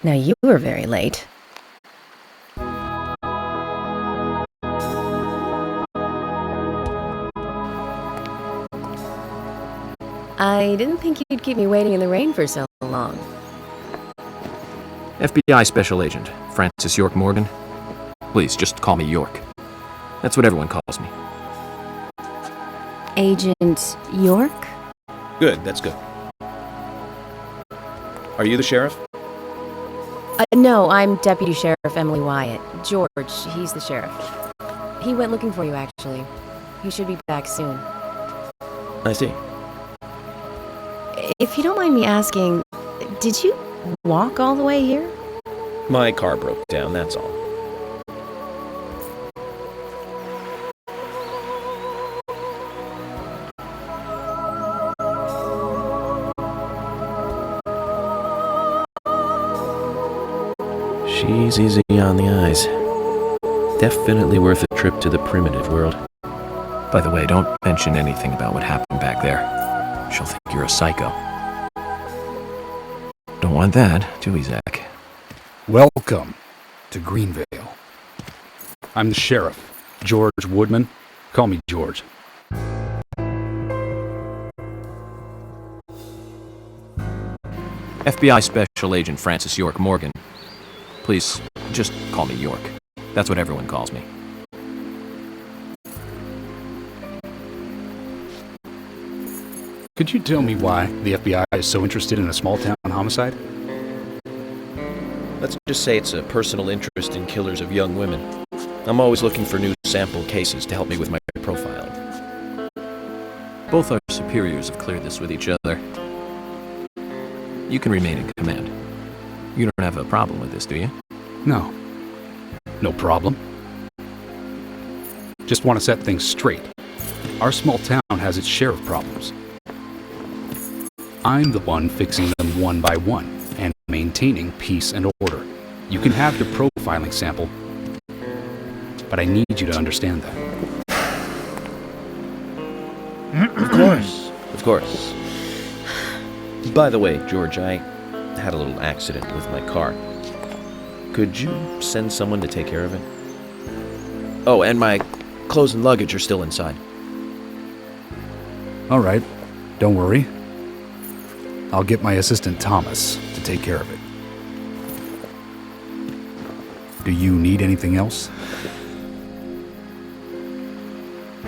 Now you were very late. I didn't think you'd keep me waiting in the rain for so long. FBI Special Agent, Francis York Morgan. Please, just call me York. That's what everyone calls me. Agent York? Good, that's good. Are you the sheriff? No, I'm Deputy Sheriff Emily Wyatt. George, he's the sheriff. He went looking for you, actually. He should be back soon. I see. If you don't mind me asking, did you walk all the way here? My car broke down, that's all. She's easy on the eyes. Definitely worth a trip to the primitive world. By the way, don't mention anything about what happened back there. She'll think you're a psycho. Don't want that, do we, Zach? Welcome to Greenvale. I'm the sheriff, George Woodman. Call me George. FBI Special Agent Francis York Morgan. Please, just call me York. That's what everyone calls me. Could you tell me why the FBI is so interested in a small-town homicide? Let's just say it's a personal interest in killers of young women. I'm always looking for new sample cases to help me with my profiling. Both our superiors have cleared this with each other. You can remain in command. You don't have a problem with this, do you? No. No problem. Just want to set things straight. Our small town has its share of problems. I'm the one fixing them one by one and maintaining peace and order. You can have your profiling sample, but I need you to understand that. Of course. Of course. By the way, George, I had a little accident with my car. Could you send someone to take care of it? Oh, and my clothes and luggage are still inside. All right. Don't worry. I'll get my assistant Thomas to take care of it. Do you need anything else?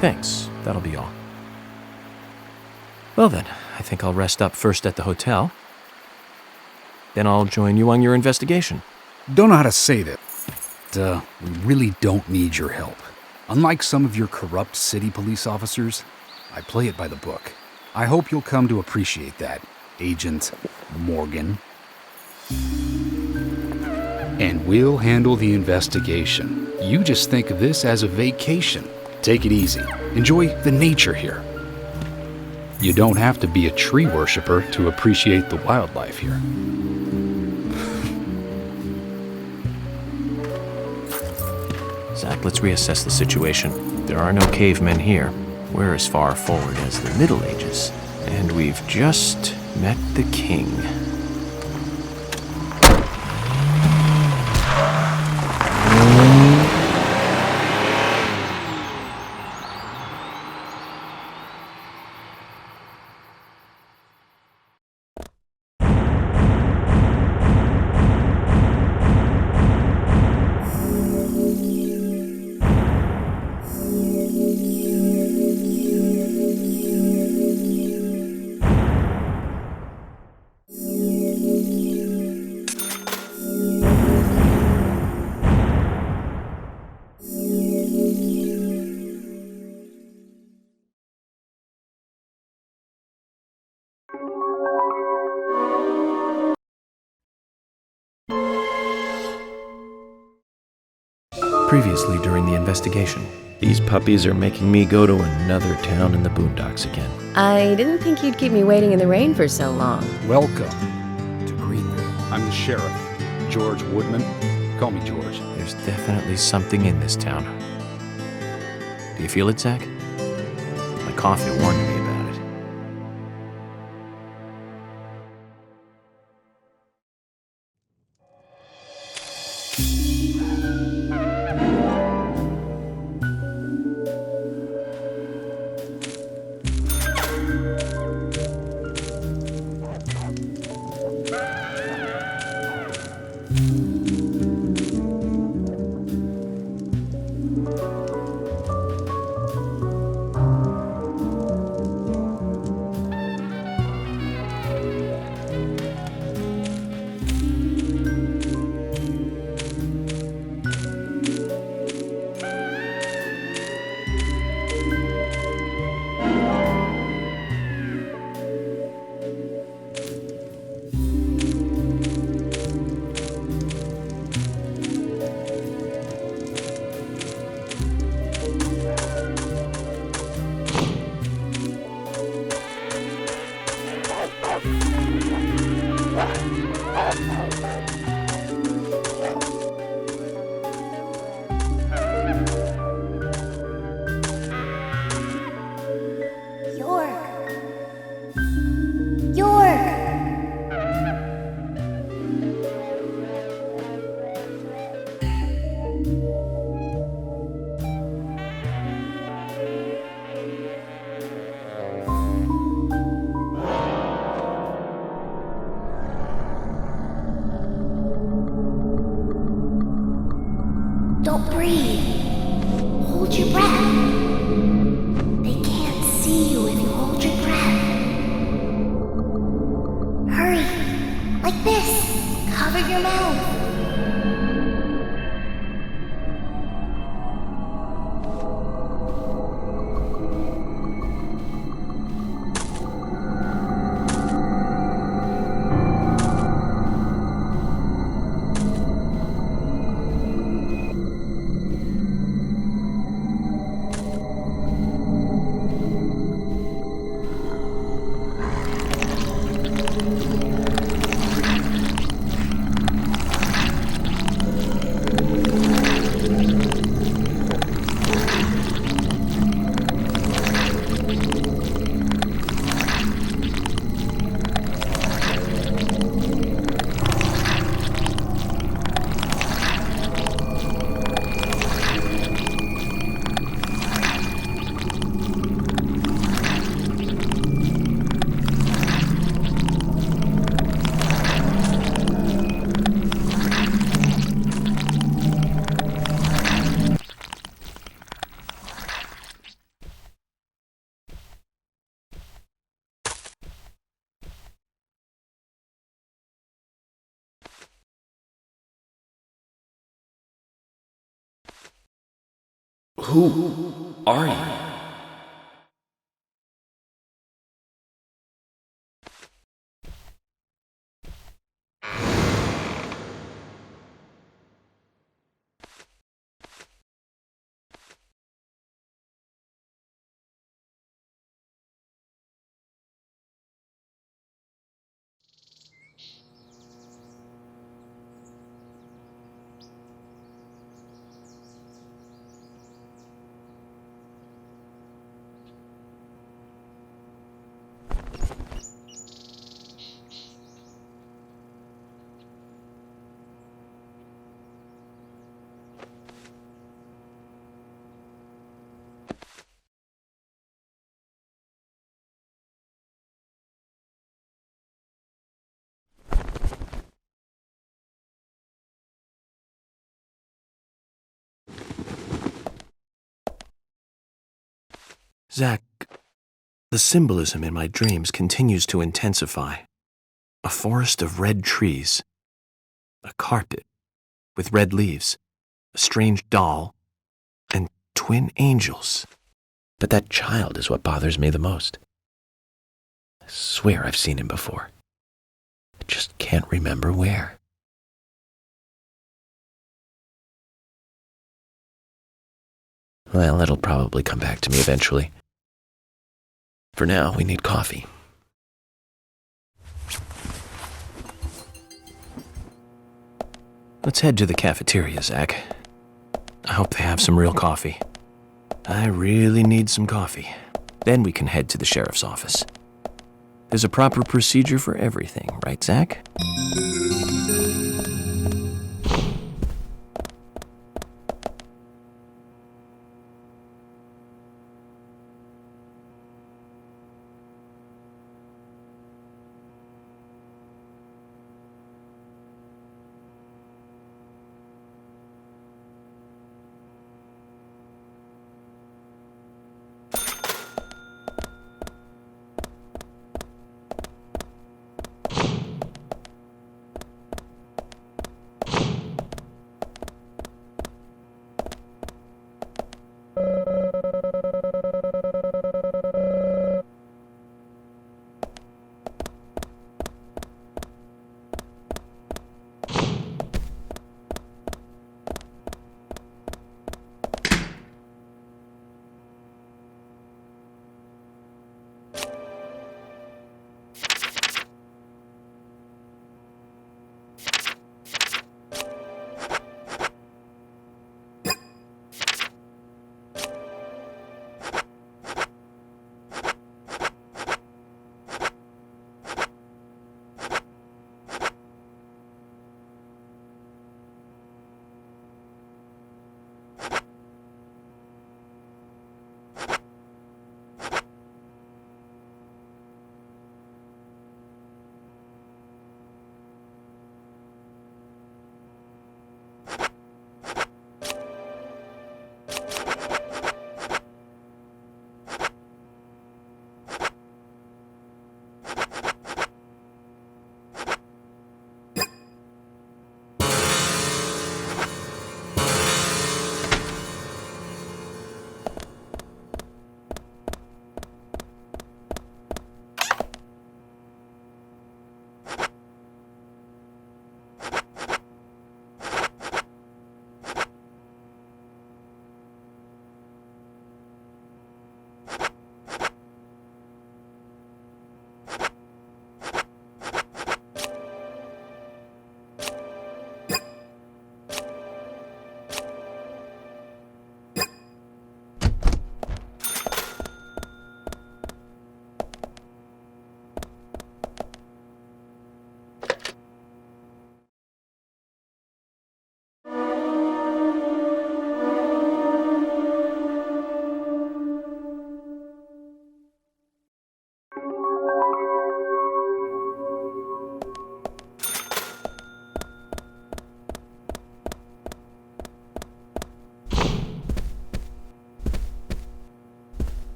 Thanks. That'll be all. Well then, I think I'll rest up first at the hotel. Then I'll join you on your investigation. Don't know how to say that. We really don't need your help. Unlike some of your corrupt city police officers, I play it by the book. I hope you'll come to appreciate that, Agent Morgan. And we'll handle the investigation. You just think of this as a vacation. Take it easy. Enjoy the nature here. You don't have to be a tree worshiper to appreciate the wildlife here. Zach, let's reassess the situation. There are no cavemen here. We're as far forward as the Middle Ages. And we've just met the king. Previously during the investigation. These puppies are making me go to another town in the boondocks again. I didn't think you'd keep me waiting in the rain for so long. Welcome to Greenville. I'm the sheriff, George Woodman. Call me George. There's definitely something in this town. Do you feel it, Zach? My coffee warned me about it. Don't breathe. Hold your breath. They can't see you if you hold your breath. Hurry. Like this. Cover your mouth. Who are you? Zach, the symbolism in my dreams continues to intensify. A forest of red trees, a carpet with red leaves, a strange doll, and twin angels. But that child is what bothers me the most. I swear I've seen him before. I just can't remember where. Well, it'll probably come back to me eventually. For now, we need coffee. Let's head to the cafeteria, Zach. I hope they have some real coffee. I really need some coffee. Then we can head to the sheriff's office. There's a proper procedure for everything, right, Zach?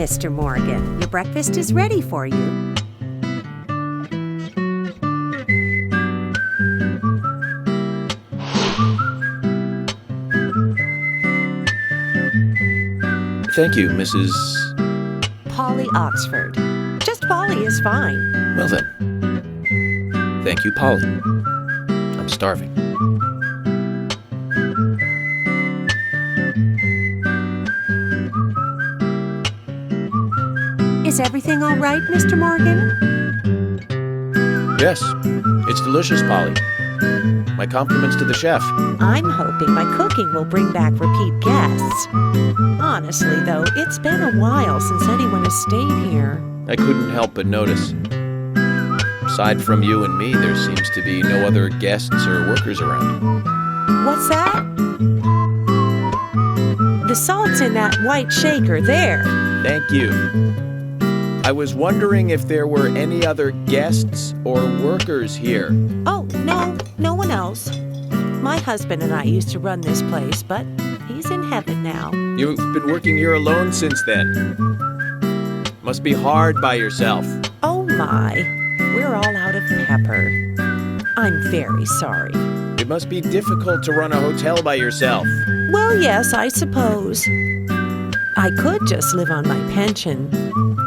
Mr. Morgan. Your breakfast is ready for you. Thank you, Mrs. Polly Oxford. Just Polly is fine. Well then. Thank you, Polly. I'm starving. Is everything all right, Mr. Morgan? Yes, it's delicious, Polly. My compliments to the chef. I'm hoping my cooking will bring back repeat guests. Honestly, though, it's been a while since anyone has stayed here. I couldn't help but notice. Aside from you and me, there seems to be no other guests or workers around. What's that? The salt's in that white shaker there. Thank you. I was wondering if there were any other guests or workers here. Oh, no one else. My husband and I used to run this place, but he's in heaven now. You've been working here alone since then. Must be hard by yourself. Oh my, we're all out of pepper. I'm very sorry. It must be difficult to run a hotel by yourself. Well, yes, I suppose. I could just live on my pension.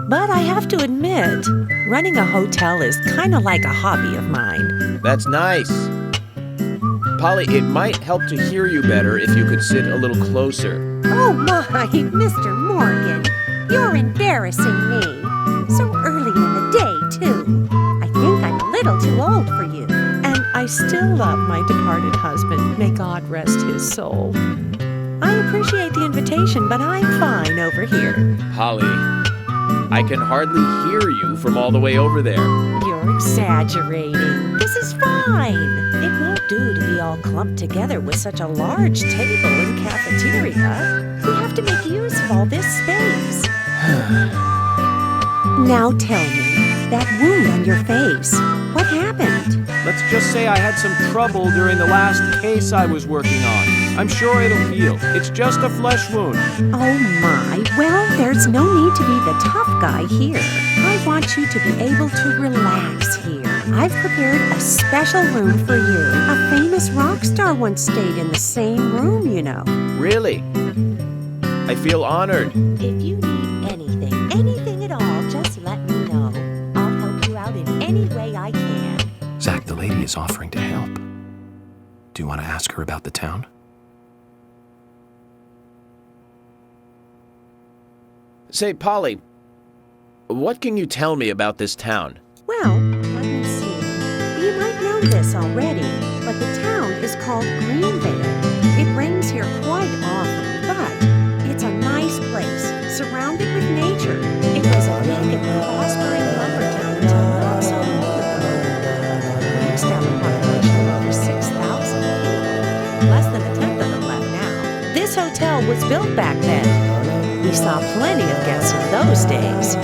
But I have to admit, running a hotel is kind of like a hobby of mine. That's nice. Polly, it might help to hear you better if you could sit a little closer. Oh my, Mr. Morgan, you're embarrassing me. So early in the day, too. I think I'm a little too old for you. And I still love my departed husband. May God rest his soul. I appreciate the invitation, but I'm fine over here. Polly, I can hardly hear you from all the way over there. You're exaggerating. This is fine. It won't do to be all clumped together with such a large table and cafeteria. We have to make use of all this space. Now tell me, that wound on your face, what happened? Let's just say I had some trouble during the last case I was working on. I'm sure it'll heal. It's just a flesh wound. Oh my, well, there's no need to be the tough guy here. I want you to be able to relax here. I've prepared a special room for you. A famous rock star once stayed in the same room, you know. Really? I feel honored. If you need anything at all, just let me know. I'll help you out in any way I can. Zach, the lady is offering to help. Do you want to ask her about the town? Say, Polly, what can you tell me about this town? Well, let me see. You might know this already, but the town is called Greenvale. It rains here quite often, but it's a nice place, surrounded with nature. It was a big and prospering lumber town until not so long ago. We used to have a population of over 6,000 people. Less than a tenth of them left now. This hotel was built back then. We saw plenty of guests in those days.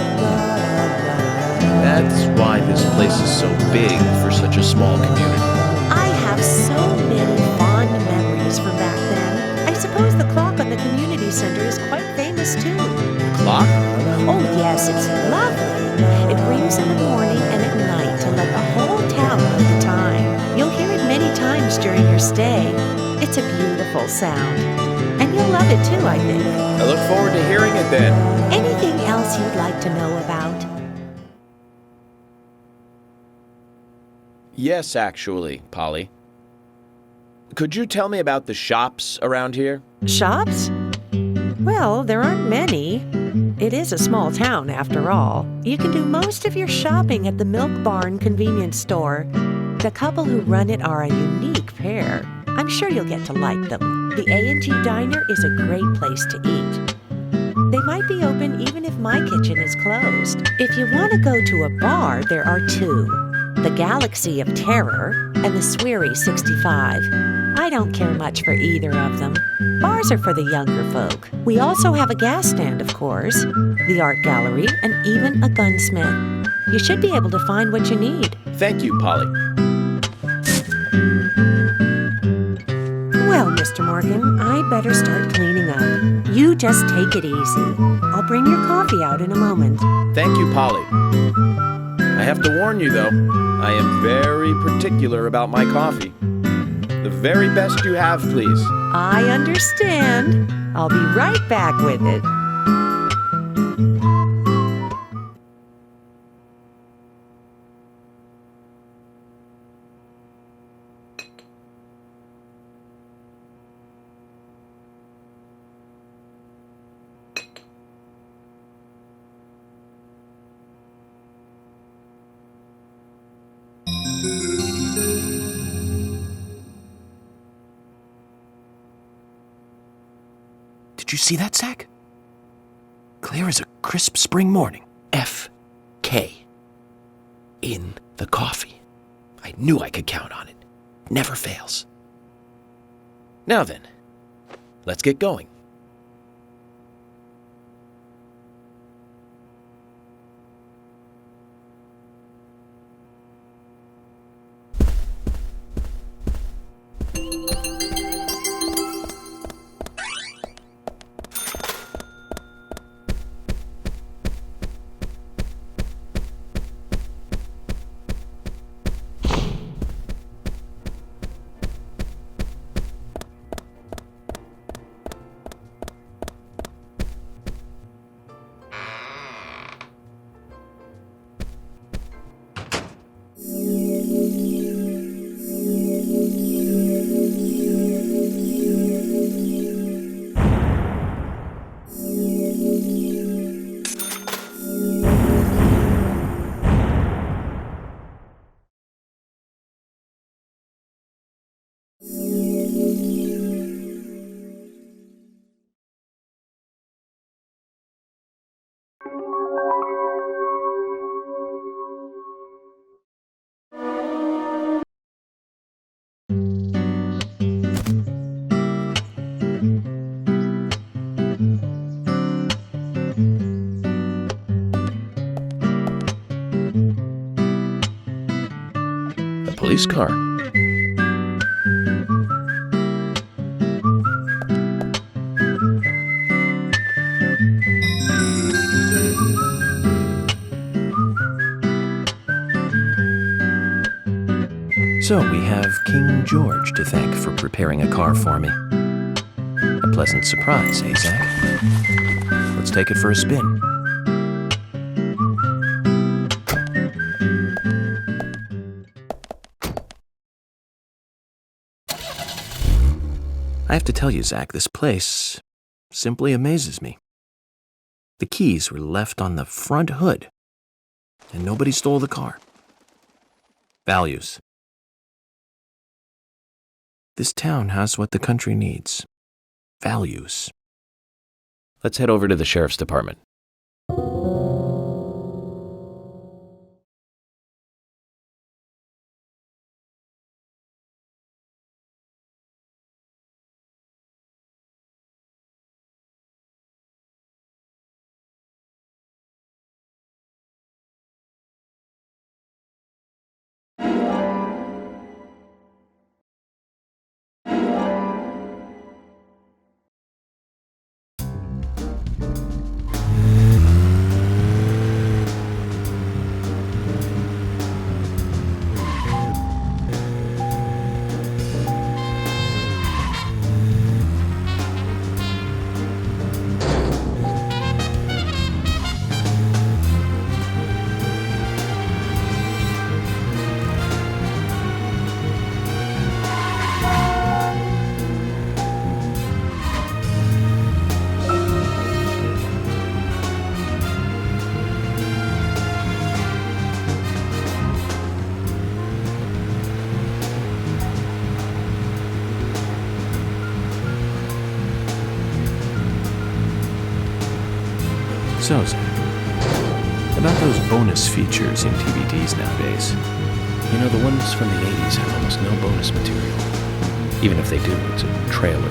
That's why this place is so big for such a small community. I have so many fond memories from back then. I suppose the clock on the community center is quite famous too. Clock? Oh yes, it's lovely. It rings in the morning and at night to let the whole town know the time. You'll hear it many times during your stay. It's a beautiful sound. And you'll love it too, I think. I look forward to hearing it then. Anything else you'd like to know about? Yes, actually, Polly. Could you tell me about the shops around here? Shops? Well, there aren't many. It is a small town, after all. You can do most of your shopping at the Milk Barn convenience store. The couple who run it are a unique pair. I'm sure you'll get to like them. The A&G Diner is a great place to eat. They might be open even if my kitchen is closed. If you want to go to a bar, there are two. The Galaxy of Terror and the Sweary 65. I don't care much for either of them. Bars are for the younger folk. We also have a gas stand, of course, the art gallery, and even a gunsmith. You should be able to find what you need. Thank you, Polly. Well, Mr. Mr. Morgan. I better start cleaning up. You just take it easy. I'll bring your coffee out in a moment. Thank you, Polly. I have to warn you, though, I am very particular about my coffee. The very best you have, please. I understand. I'll be right back with it. Did you see that, Zach? Clear as a crisp spring morning. F.K. in the coffee. I knew I could count on it. Never fails. Now then, let's get going. A police car. So we have King George to thank for preparing a car for me. A pleasant surprise, eh, Zach? Let's take it for a spin. I have to tell you, Zach, this place simply amazes me. The keys were left on the front hood, and nobody stole the car. Values. This town has what the country needs. Values. Let's head over to the sheriff's department. So, Zach, about those bonus features in DVDs nowadays. You know, the ones from the 80s have almost no bonus material. Even if they do, it's a trailer.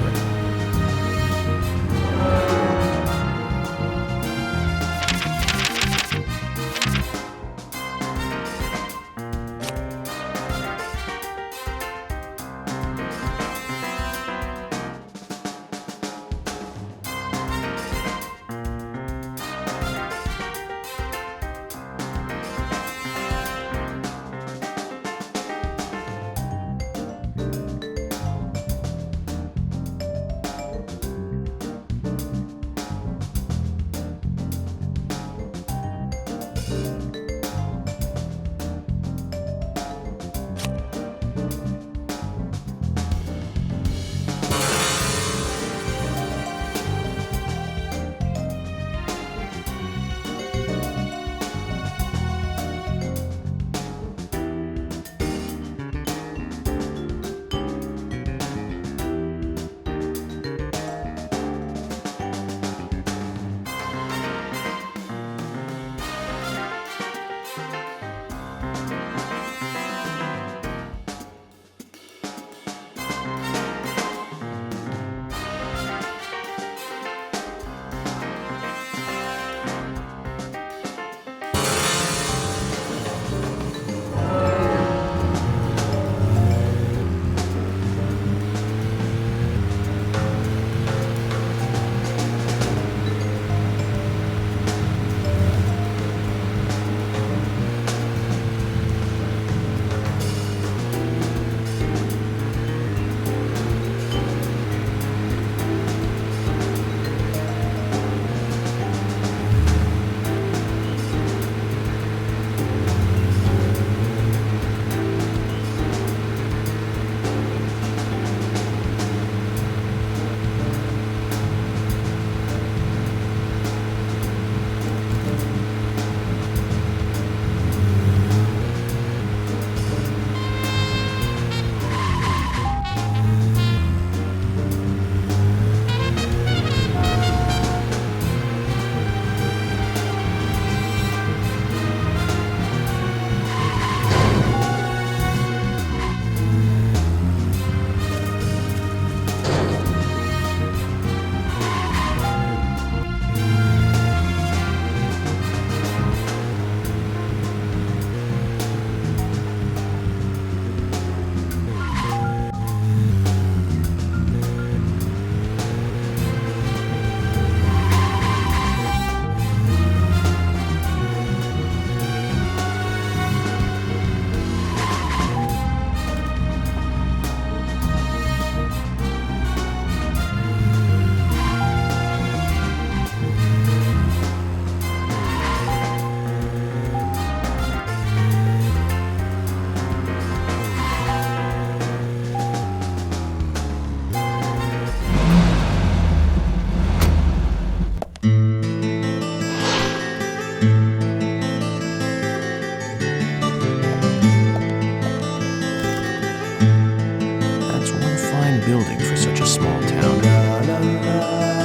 building for such a small town.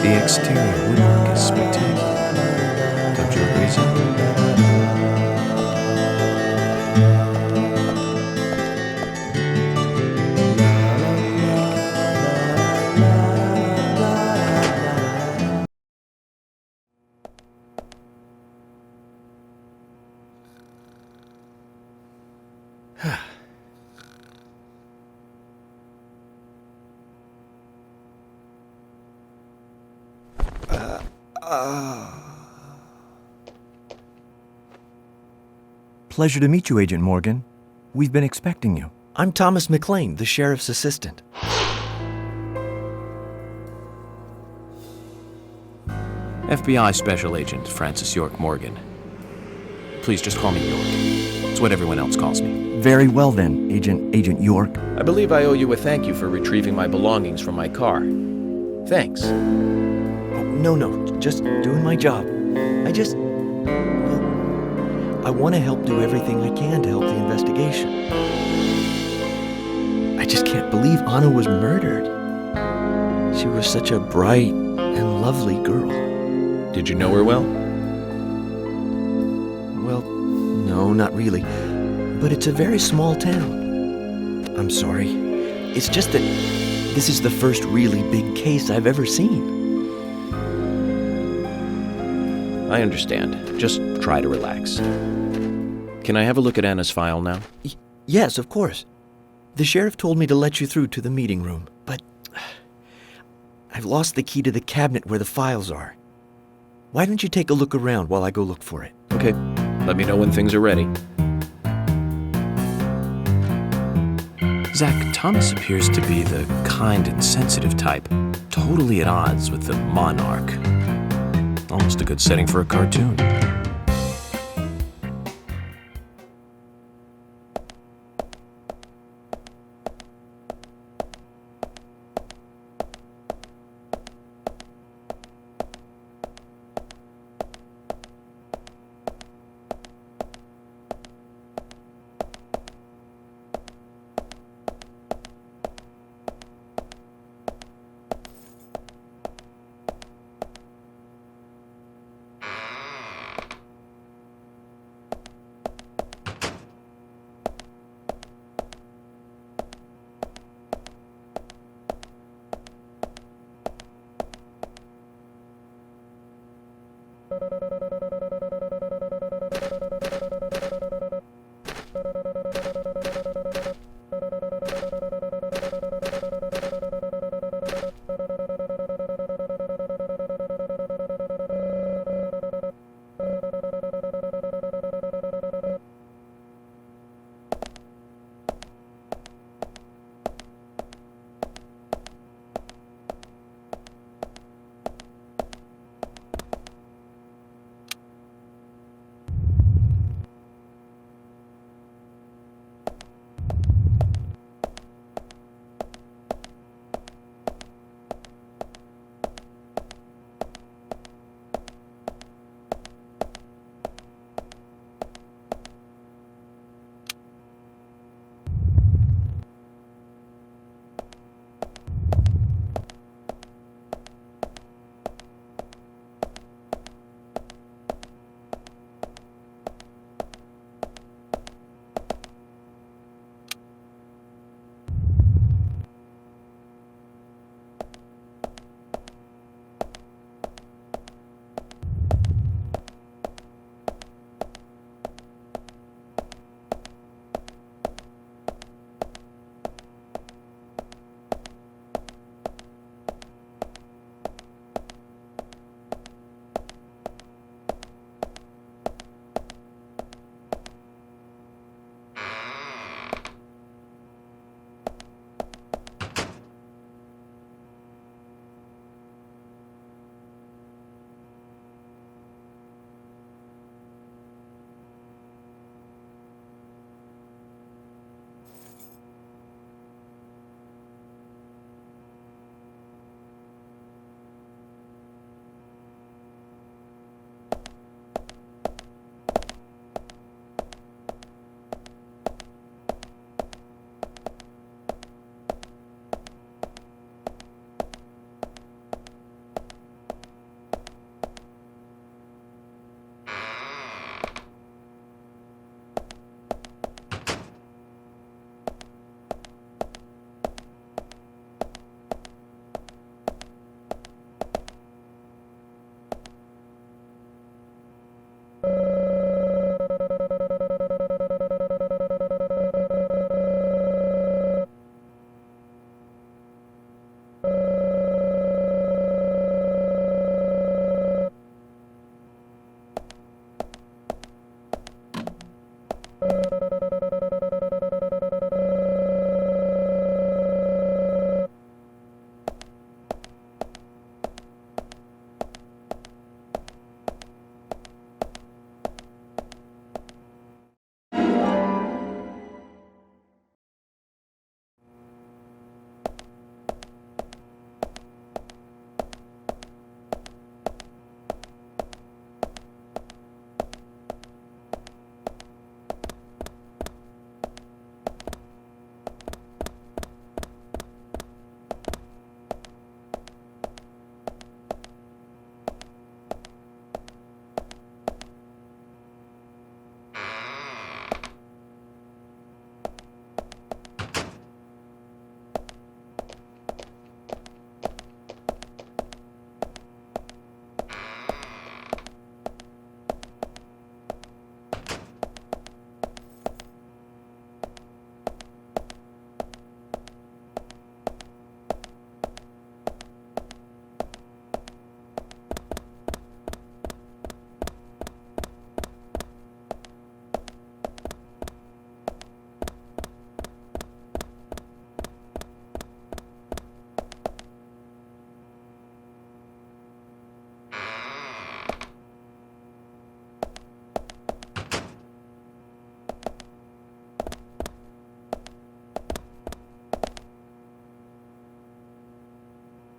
The exterior woodwork is spectacular. Don't you agree, Zach? Pleasure to meet you, Agent Morgan. We've been expecting you. I'm Thomas McLean, the sheriff's assistant. FBI Special Agent Francis York Morgan. Please just call me York. It's what everyone else calls me. Very well then, Agent York. I believe I owe you a thank you for retrieving my belongings from my car. Thanks. Oh, no, just doing my job. I want to help do everything I can to help the investigation. I just can't believe Anna was murdered. She was such a bright and lovely girl. Did you know her well? Well, no, not really. But it's a very small town. I'm sorry. It's just that this is the first really big case I've ever seen. I understand. Just try to relax. Can I have a look at Anna's file now? Yes, of course. The sheriff told me to let you through to the meeting room, but I've lost the key to the cabinet where the files are. Why don't you take a look around while I go look for it? Okay. Let me know when things are ready. Zach, Thomas appears to be the kind and sensitive type, totally at odds with the monarch. Almost a good setting for a cartoon.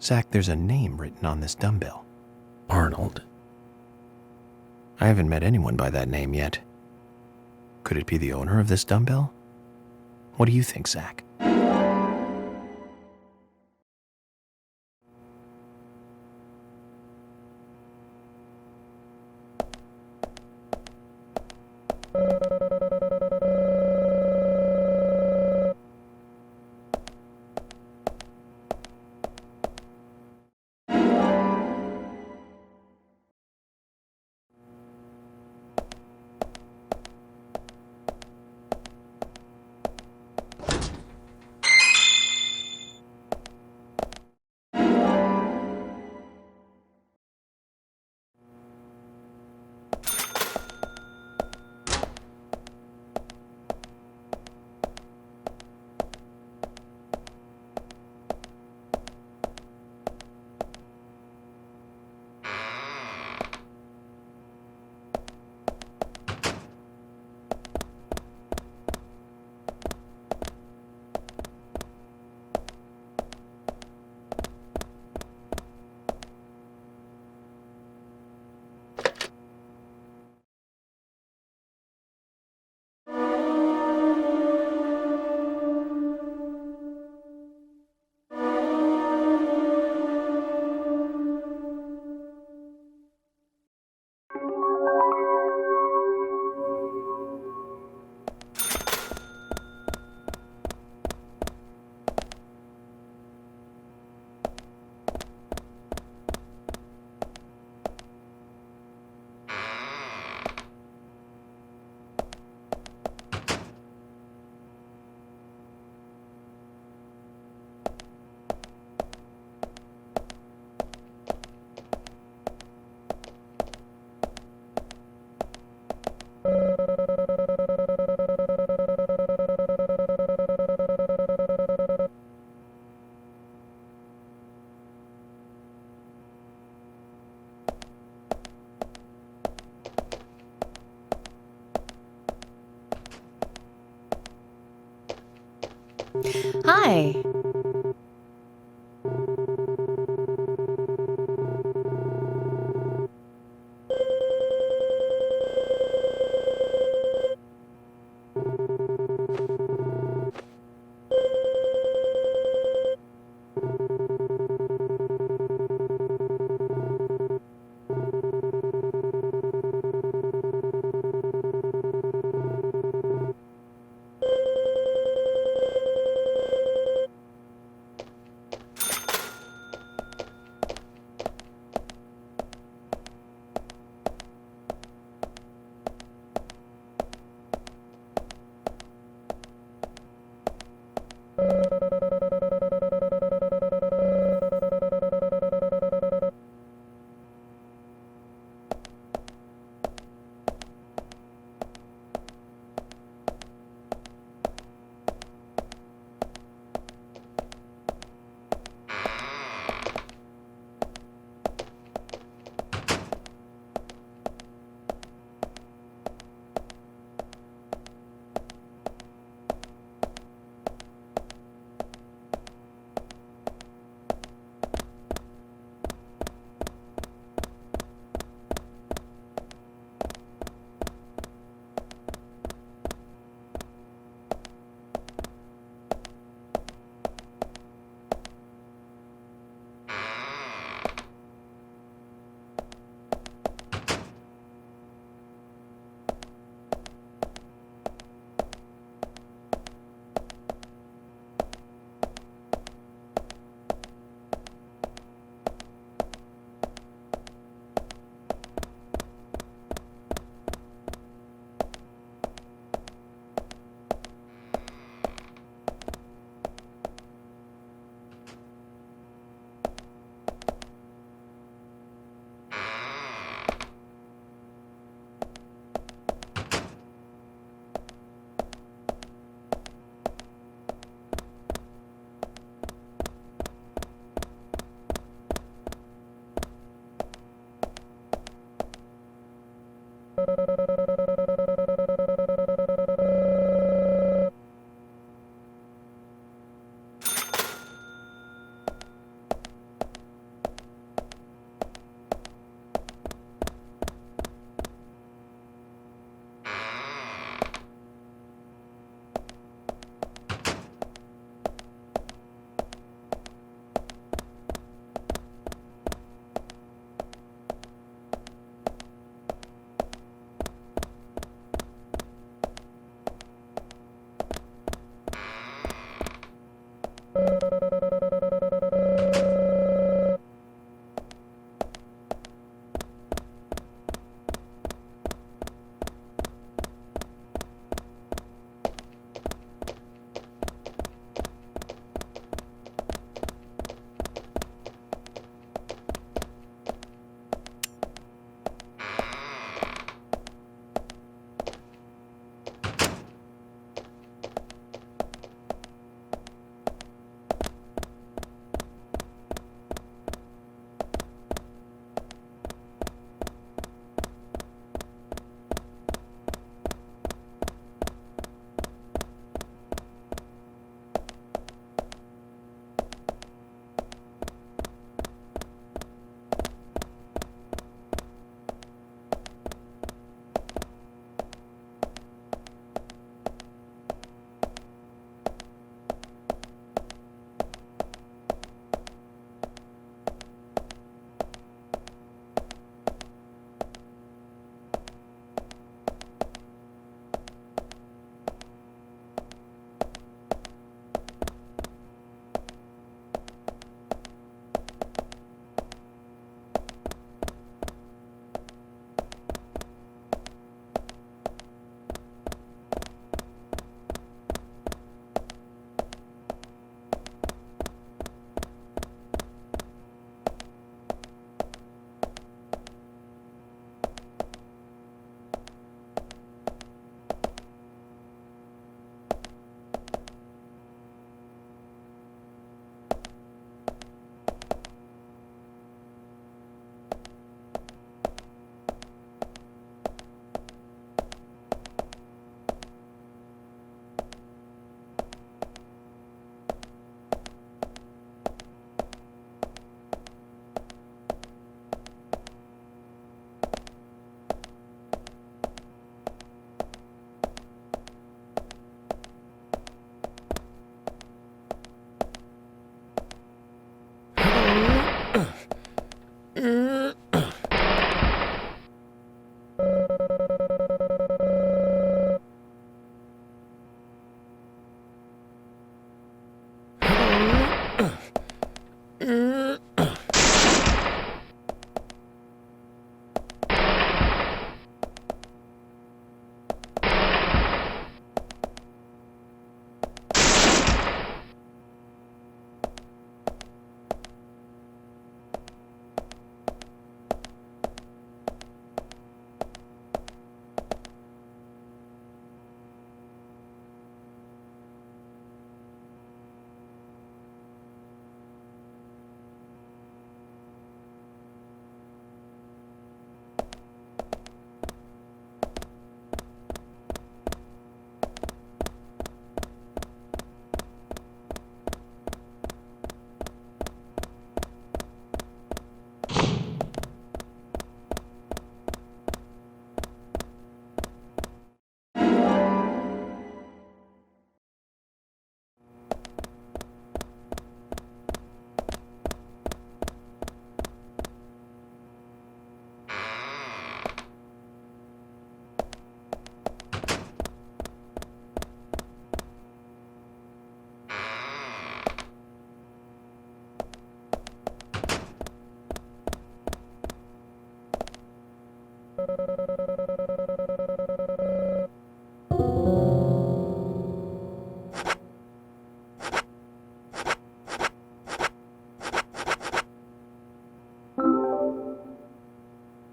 Zach, there's a name written on this dumbbell. Arnold. I haven't met anyone by that name yet. Could it be the owner of this dumbbell? What do you think, Zach? Hi.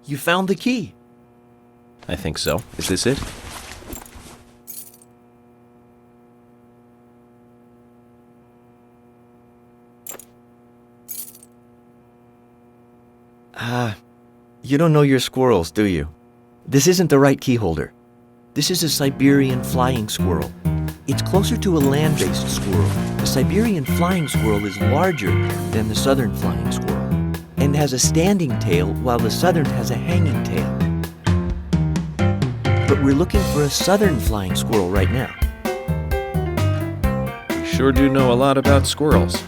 You found the key. I think so. Is this it? You don't know your squirrels, do you? This isn't the right key holder. This is a Siberian flying squirrel. It's closer to a land-based squirrel. The Siberian flying squirrel is larger than the southern flying squirrel and has a standing tail while the southern has a hanging tail. But we're looking for a southern flying squirrel right now. You sure do know a lot about squirrels.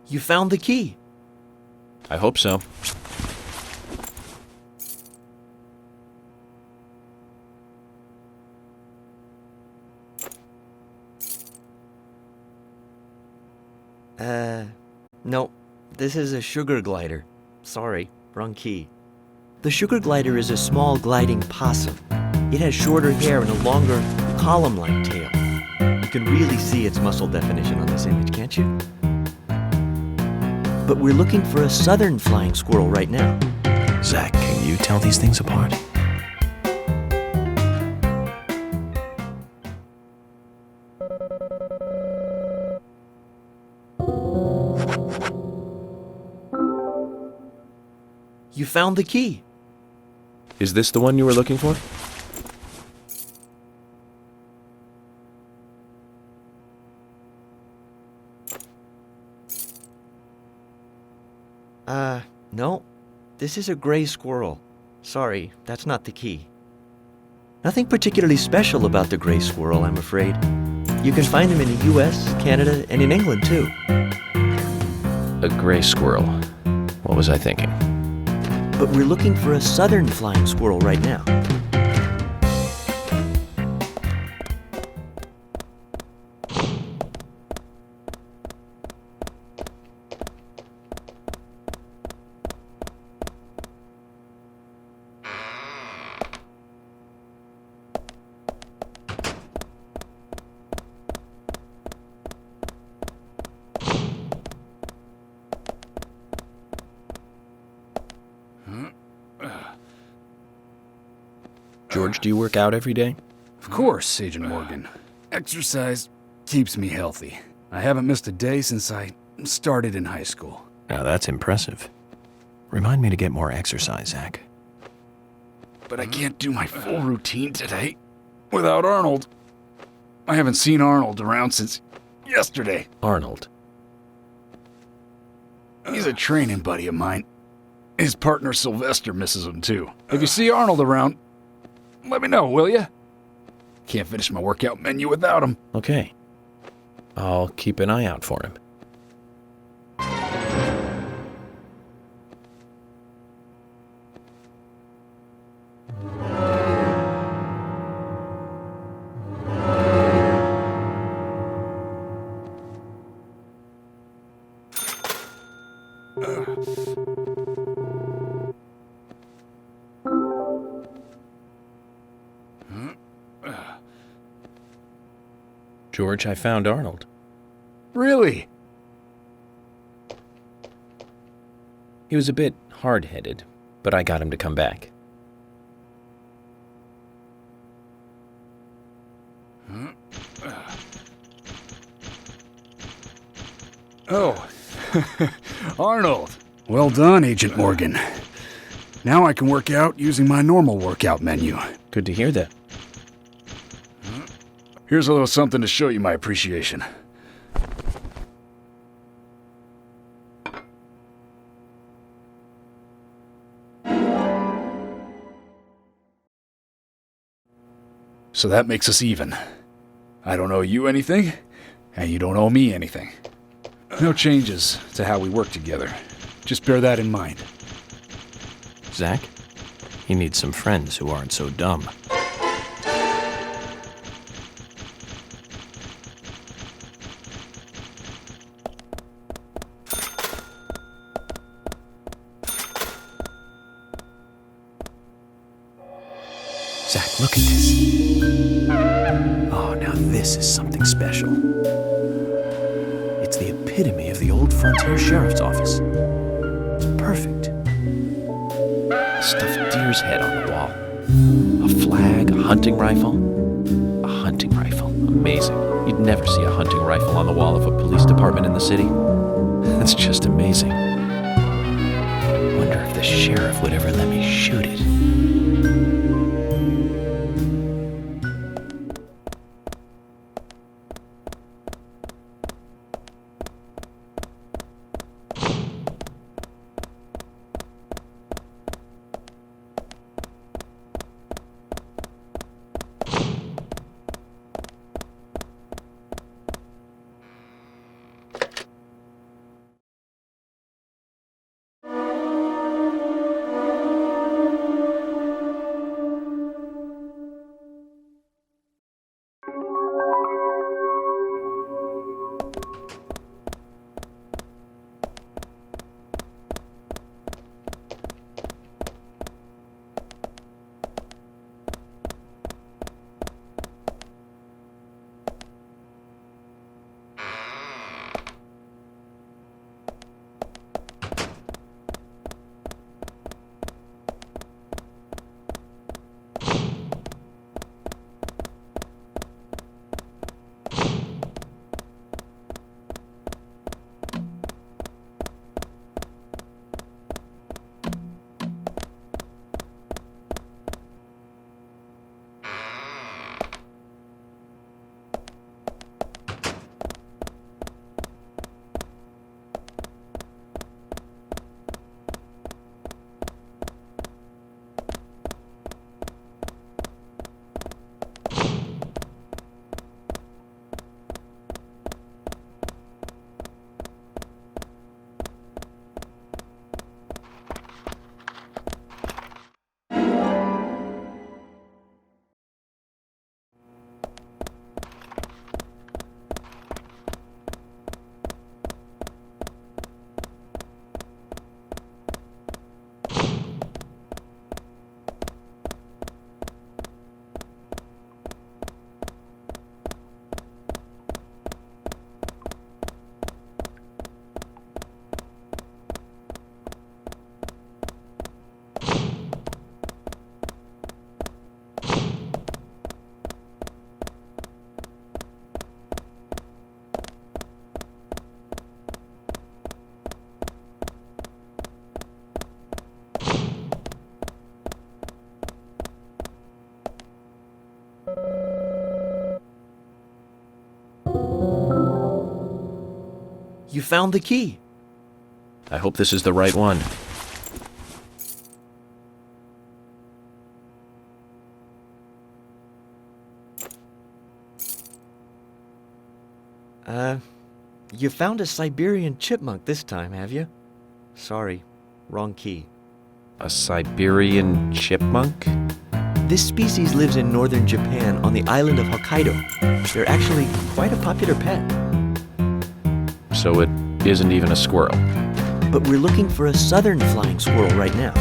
You found the key. I hope so. No. This is a sugar glider. Sorry, wrong key. The sugar glider is a small gliding possum. It has shorter hair and a longer column-like tail. You can really see its muscle definition on this image, can't you? But we're looking for a southern flying squirrel right now. Zach, can you tell these things apart? You found the key. Is this the one you were looking for? No. This is a gray squirrel. Sorry, that's not the key. Nothing particularly special about the gray squirrel, I'm afraid. You can find them in the US, Canada, and in England, too. A gray squirrel. What was I thinking? But we're looking for a southern flying squirrel right now. George, do you work out every day? Of course, Agent Morgan. Exercise keeps me healthy. I haven't missed a day since I started in high school. Now that's impressive. Remind me to get more exercise, Zach. But I can't do my full routine today without Arnold. I haven't seen Arnold around since yesterday. Arnold. He's a training buddy of mine. His partner Sylvester misses him too. If you see Arnold around, let me know, will ya? Can't finish my workout menu without him. Okay. I'll keep an eye out for him. George, I found Arnold. Really? He was a bit hard-headed, but I got him to come back. Oh, Arnold. Well done, Agent Morgan. Now I can work out using my normal workout menu. Good to hear that. Here's a little something to show you my appreciation. So that makes us even. I don't owe you anything, and you don't owe me anything. No changes to how we work together. Just bear that in mind. Zach, he needs some friends who aren't so dumb. Zach, look at this. Oh, now this is something special. It's the epitome of the old frontier sheriff's office. It's perfect. A stuffed deer's head on the wall. A flag, a hunting rifle. A hunting rifle. Amazing. You'd never see a hunting rifle on the wall of a police department in the city. That's just amazing. Wonder if the sheriff would ever let me shoot it. You found the key. I hope this is the right one. You found a Siberian chipmunk this time, have you? Sorry, wrong key. A Siberian chipmunk? This species lives in northern Japan on the island of Hokkaido. They're actually quite a popular pet. So it isn't even a squirrel. But we're looking for a southern flying squirrel right now.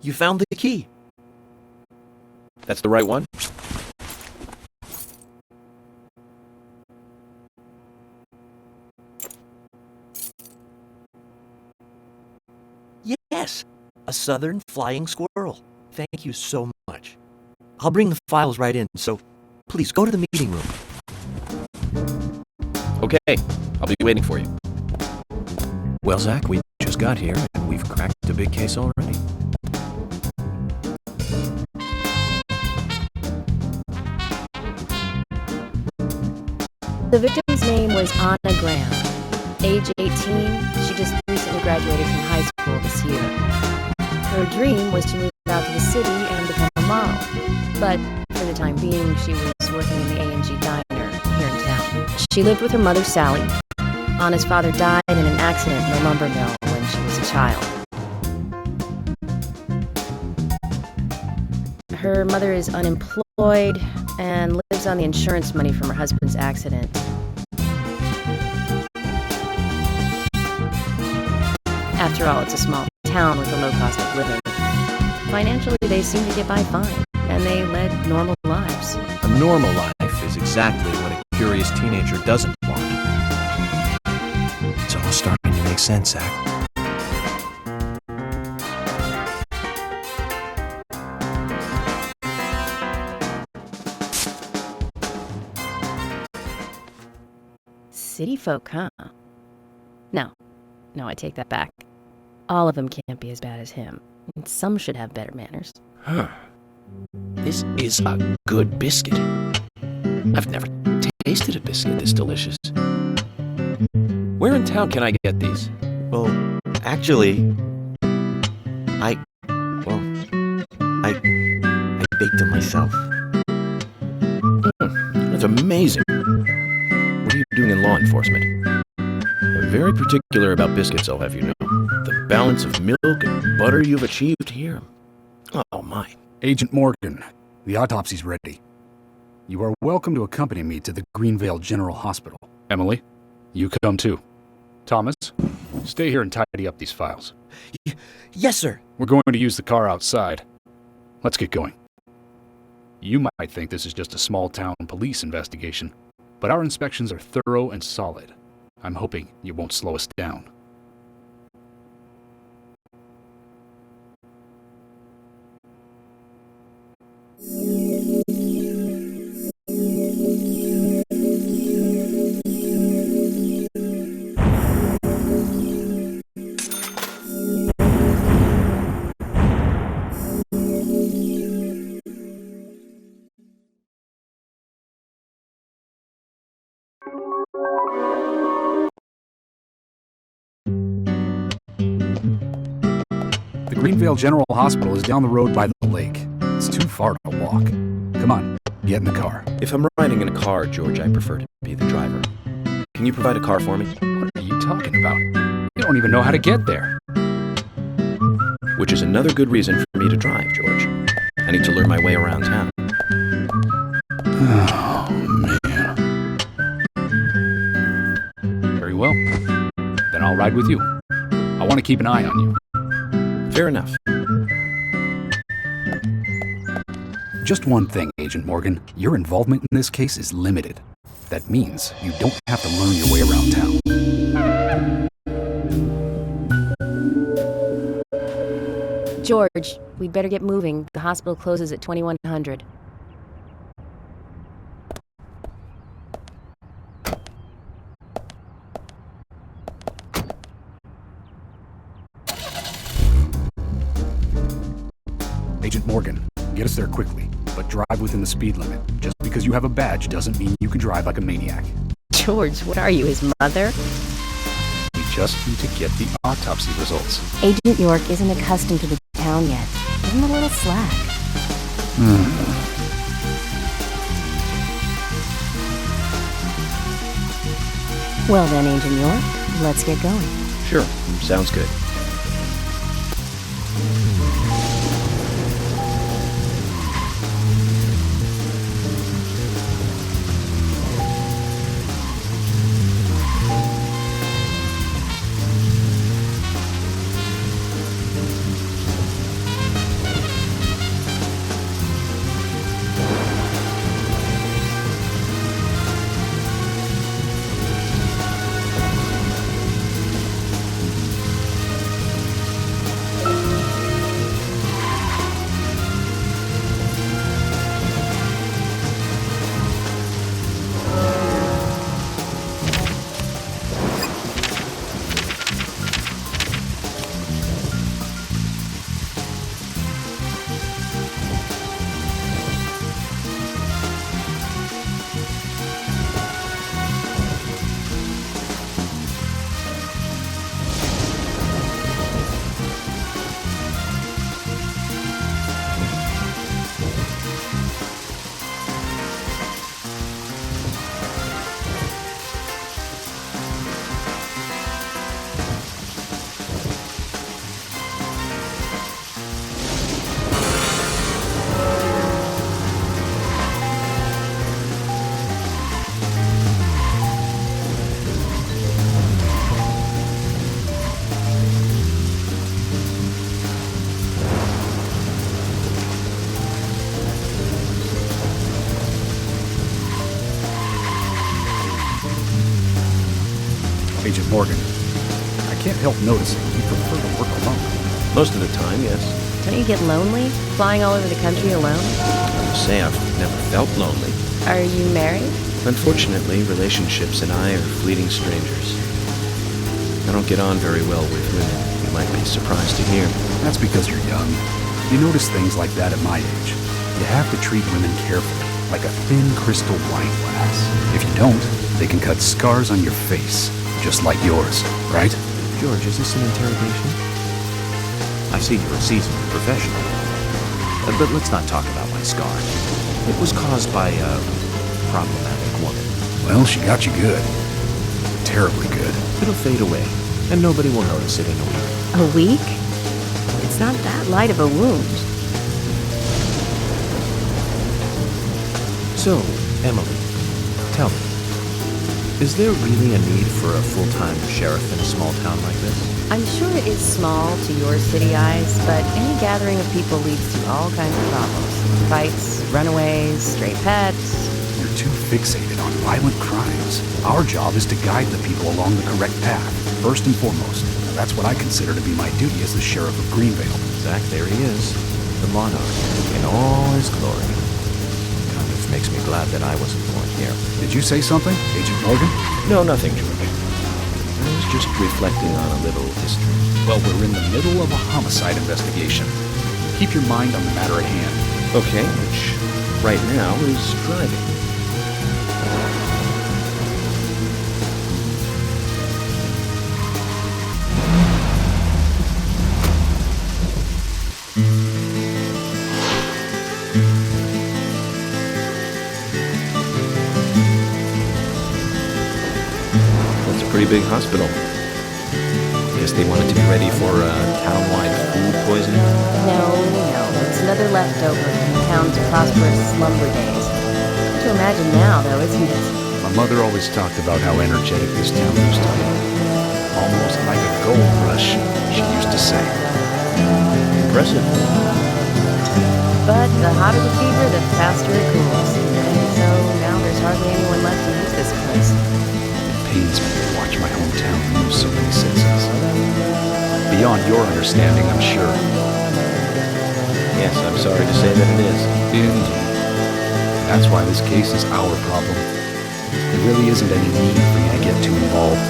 You found the key. That's the right one? Yes, a southern flying squirrel. Thank you so much. I'll bring the files right in, so please go to the meeting room. Okay, I'll be waiting for you. Well, Zach, we just got here and we've cracked a big case already. The victim's name was Anna Graham. Age 18, she just recently graduated from high school this year. Her dream was to move out to the city and become a model. But for the time being, she was working in the A&G diner here in town. She lived with her mother, Sally. Anna's father died in an accident in the lumber mill when she was a child. Her mother is unemployed and lives on the insurance money from her husband's accident. After all, it's a small town with a low cost of living. Financially, they seem to get by fine, and they led normal lives. A normal life is exactly what a curious teenager doesn't want. It's all starting to make sense, Zach. City folk, huh? No, I take that back. All of them can't be as bad as him. Some should have better manners. Huh. This is a good biscuit. I've never tasted a biscuit this delicious. Where in town can I get these? Well, actually, I baked them myself. That's amazing. What are you doing in law enforcement? I'm very particular about biscuits, I'll have you know. The balance of milk and butter you've achieved here. Oh, my. Agent Morgan, the autopsy's ready. You are welcome to accompany me to the Greenvale General Hospital. Emily, you come too. Thomas, stay here and tidy up these files. Yes, sir. We're going to use the car outside. Let's get going. You might think this is just a small-town police investigation, but our inspections are thorough and solid. I'm hoping you won't slow us down. The Greenvale General Hospital is down the road by the lake. It's too far to walk. Come on, get in the car. If I'm riding in a car, George, I prefer to be the driver. Can you provide a car for me? What are you talking about? You don't even know how to get there. Which is another good reason for me to drive, George. I need to learn my way around town. Oh, man. Very well. Then I'll ride with you. I want to keep an eye on you. Fair enough. Just one thing, Agent Morgan. Your involvement in this case is limited. That means you don't have to learn your way around town. George, we'd better get moving. The hospital closes at 2100. Agent Morgan, get us there quickly, but drive within the speed limit. Just because you have a badge doesn't mean you can drive like a maniac. George, what are you, his mother? We just need to get the autopsy results. Agent York isn't accustomed to the town yet. Give him a little slack. Well then, Agent York, let's get going. Sure, sounds good. Morgan, I can't help noticing you prefer to work alone. Most of the time, yes. Don't you get lonely, flying all over the country alone? I will say I've never felt lonely. Are you married? Unfortunately, relationships and I are fleeting strangers. I don't get on very well with women, you might be surprised to hear. That's because you're young. You notice things like that at my age. You have to treat women carefully, like a thin crystal wine glass. If you don't, they can cut scars on your face, just like yours, right? George, is this an interrogation? I see you're a seasoned professional. But let's not talk about my scar. It was caused by a problematic woman. Well, she got you good. Terribly good. It'll fade away, and nobody will notice it in a week. A week? It's not that light of a wound. So, Emily, tell me, is there really a need for a full-time sheriff in a small town like this? I'm sure it is small to your city eyes, but any gathering of people leads to all kinds of problems. Fights, runaways, stray pets. You're too fixated on violent crimes. Our job is to guide the people along the correct path, first and foremost. Now, that's what I consider to be my duty as the sheriff of Greenvale. Zach, there he is, the monarch, in all his glory. Kind of makes me glad that I wasn't born here. Did you say something, Agent Morgan? No, nothing, George. I was just reflecting on a little history. Well, we're in the middle of a homicide investigation. Keep your mind on the matter at hand. Okay, which right now is driving. That's a pretty big hospital. Guess they wanted to be ready for town-wide food poisoning. No. It's another leftover from the town's prosperous slumber days. Hard to imagine now, though, isn't it? My mother always talked about how energetic this town used to be. Almost like a gold rush, she used to say. Impressive. But the hotter the fever, the faster it cools. So now there's hardly anyone left to use this place. It pains me to watch my hometown lose so many citizens. Beyond your understanding, I'm sure. Yes, I'm sorry to say that it is. Indeed. That's why this case is our problem. There really isn't any need for you to get too involved.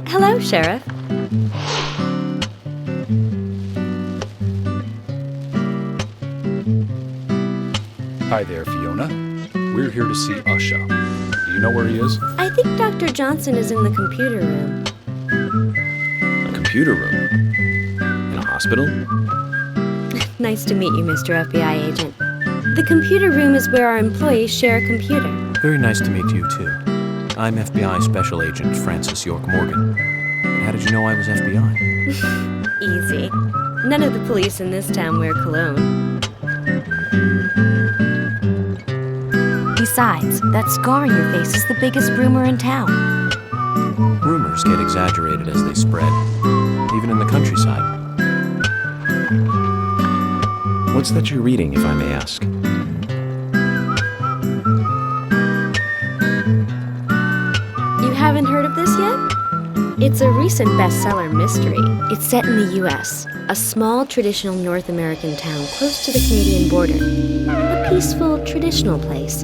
Hello, Sheriff. Hi there, Fiona. We're here to see Usha. Do you know where he is? I think Dr. Johnson is in the computer room. A computer room? In a hospital? Nice to meet you, Mr. FBI agent. The computer room is where our employees share a computer. Very nice to meet you, too. I'm FBI Special Agent Francis York Morgan. How did you know I was FBI? Easy. None of the police in this town wear cologne. Besides, that scar on your face is the biggest rumor in town. Rumors get exaggerated as they spread, even in the countryside. What's that you're reading, if I may ask? You haven't heard of this yet? It's a recent bestseller mystery. It's set in the U.S., a small traditional North American town close to the Canadian border. A peaceful, traditional place.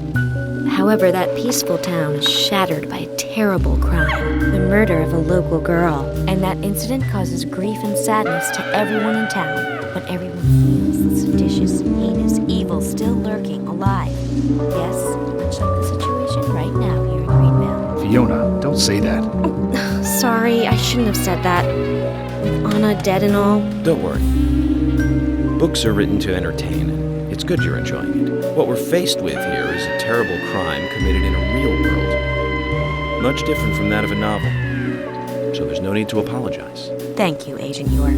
However, that peaceful town is shattered by a terrible crime, the murder of a local girl. And that incident causes grief and sadness to everyone in town. But everyone feels the seditious, heinous evil still lurking alive. Yes, much like the situation right now here in Greenvale. Fiona, don't say that. Sorry, I shouldn't have said that. With Anna dead and all. Don't worry. Books are written to entertain, and it's good you're enjoying it. What we're faced with here is a terrible crime committed in a real world. Much different from that of a novel. So there's no need to apologize. Thank you, Agent York.